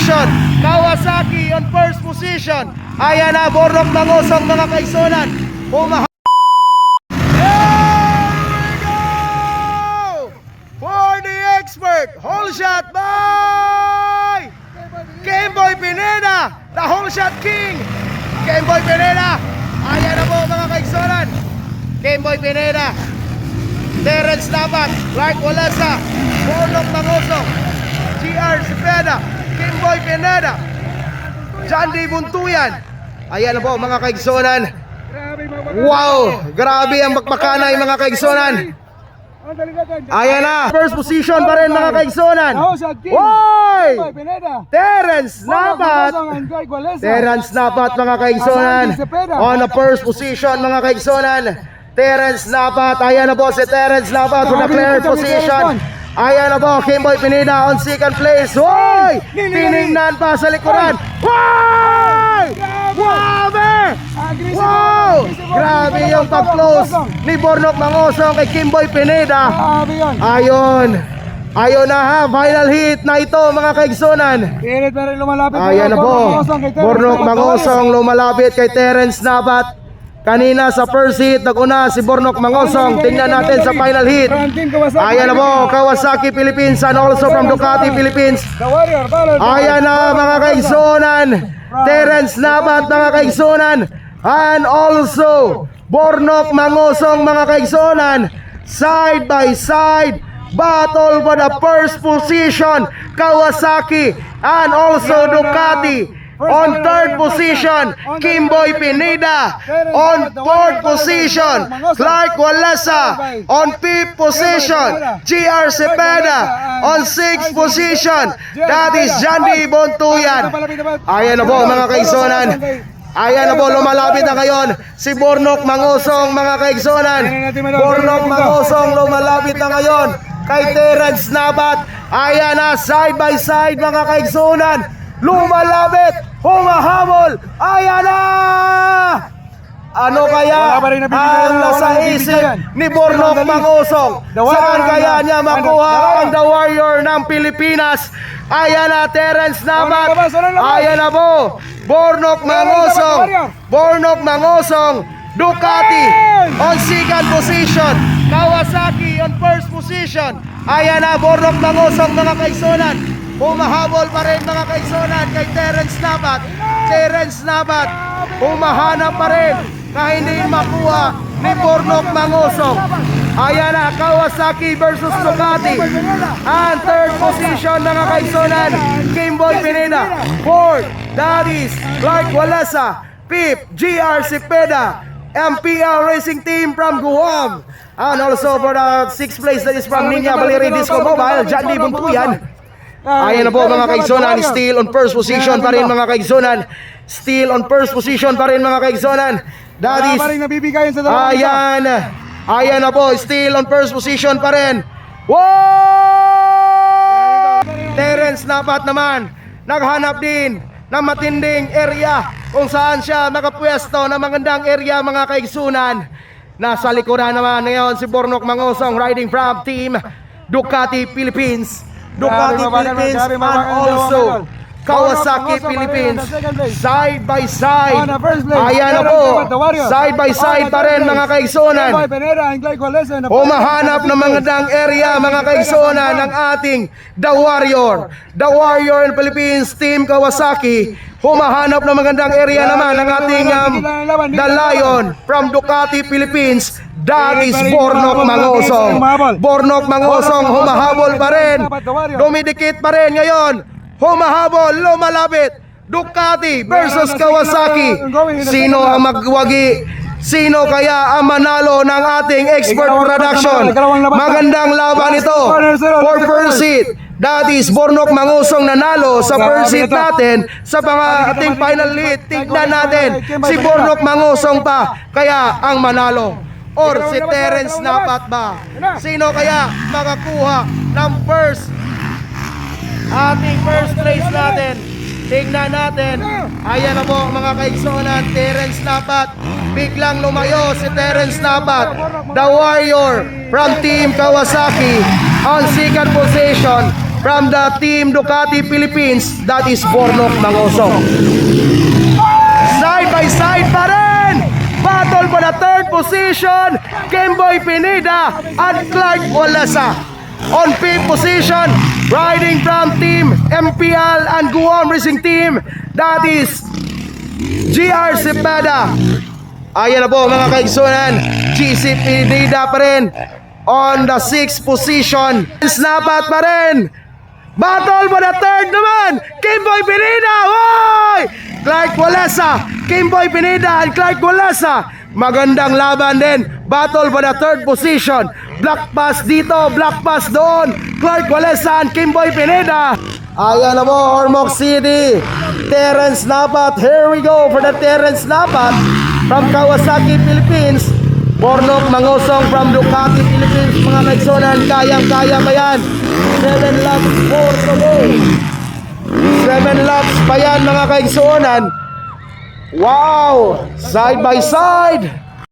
position. Kawasaki on first position. Ayan na, Bornok Mangosong mga kaigsunan. Here we go! For the expert, whole shot by Gameboy Pineda, the whole shot king. Gameboy Pineda. Ayan na po mga kaigsunan. Gameboy Pineda, Terence Nabat, Clark Walasa, Bornok Mangosong, GR Cepeda, Gameboy Pineda, Jandy Buntuyan. Ayan na po mga kaigsunan. Wow, grabe ang bakbakanay mga kaigsunan. Ayan na, first position pa rin mga kaigsunan. Hoy! Terence Nabat, Terence Nabat mga kaigsunan on the first position mga kaigsunan. Terence Nabat, ayan na po si Terence Nabat on the clear position. Ayan na po, Gameboy Pineda on second place. Hoy! Tiningnan pa sa likuran. Hoy! Grabe! Wow! Grabe yung pag-close ni Bornok Mangosong kay Gameboy Pineda. Ayon. Ayon na ha, final hit na ito mga kaigsunan. Ayan na po, Bornok Mangosong lumalapit kay Terence Nabat. Kanina sa first hit, nag-una si Bornok Mangosong. Tingnan natin sa final hit. Ayan na po, Kawasaki Philippines and also from Ducati Philippines. Ayan na mga kaigsunan, Terence Nabat mga kaigsunan, and also Bornok Mangosong mga kaigsunan. Side by side battle for the first position, Kawasaki and also Ducati. On third position, Gameboy Pineda. On fourth position, Clark Walasa. On fifth position, GR Cepeda. On sixth position, that is Jandy Buntuyan. Ayan na po mga kaigsunan. Ayan na po, lumalapit na ngayon si Bornok Mangosong mga kaigsunan. Bornok Mangosong lumalapit na ngayon kay Terence Nabat. Ayan na, side by side mga kaigsunan. Lumalapit, humahabol. Ayan na! Ano kaya ang nasa isip ni Bornok Mangosong? Saan kaya niya makuha ang The Warrior ng Pilipinas? Ayan na, Terence Nabat. Ayan na po, Bornok Mangosong. Bornok Mangosong, Ducati on second position, Kawasaki on first position. Ayan na, Bornok Mangosong mga kaigsunan. Humahabol pa rin mga kaigsunan kay Terence Nabat. Terence Nabat, humahanap pa rin na hindi makuha ni Bornok Mangosong. Ayan na, Kawasaki versus Ducati. And third position mga kaigsunan, Gameboy Pineda. Fourth, that is Clark Walasa. Fifth, GR Cepeda, MPL Racing Team from Guam. And also for the sixth place, that is from Ninja Baleri Disco Mobile, Jandy Buntuyan. Ayan na po mga kaigsunan, still on first position pa rin mga kaigsunan. Still on first position pa rin mga kaigsunan. That is, ayan, ayan na po, still on first position pa rin. Wow! Terence Nabat naman, naghanap din ng matinding area kung saan siya makapwesto na magandang area mga kaigsunan. Nasa likuran naman ngayon si Bornok Mangosong riding from Team Ducati Philippines. Ducati Philippines and also Kawasaki Philippines. Side by side. Ayan na po, side by side pa rin mga kaigsunan. Humahanap ng magandang area mga kaigsunan ng ating The Warrior. The Warrior in Philippines, Team Kawasaki. Humahanap ng magandang area naman ng ating The Lion from Ducati Philippines. That is Bornok Mangosong. Bornok Mangosong humahabol pa rin. Dumidikit pa rin ngayon. Humahabol, lumalapit. Ducati versus Kawasaki. Sino ang magwagi? Sino kaya ang manalo ng ating expert production? Magandang laban ito for first seat. That is Bornok Mangosong nanalo sa first seat natin. Sa ating final lead, tignan natin si Bornok Mangosong pa kaya ang manalo. Or si Terence Nabat ba? Sino kaya makakuha ng ating first place natin? Tingnan natin. Ayan na po mga kaigsunan, Terence Nabat. Biglang lumayo si Terence Nabat, The Warrior from Team Kawasaki on second position. from the team Ducati Philippines, that is Bornok Mangosong. Side by side pa rin. Battle for the third position, Kimboy Pineda and Clark Walasa. On fifth position, riding from team MPL and Guam Racing Team, that is GR Cepeda. Ayan na po mga kaigsunan, GC Pineda pa rin on the sixth position. Snapat pa rin. Battle for the third naman, Kimboy Pineda. Hoy! Clark Walasa, Kimboy Pineda and Clark Walasa. Magandang laban din. Battle for the third position. Black pass dito, black pass doon. Clark Walasa and Kimboy Pineda. Ayan na po, Ormoc City. Terence Napat. Here we go for the Terence Napat from Kawasaki, Philippines. Bornok Mangosong from Ducati, Philippines. Mga kaigsunan, kayang-kaya pa yan. 7 laps more to go. 7 laps pa yan mga kaigsunan. Wow! Side by side.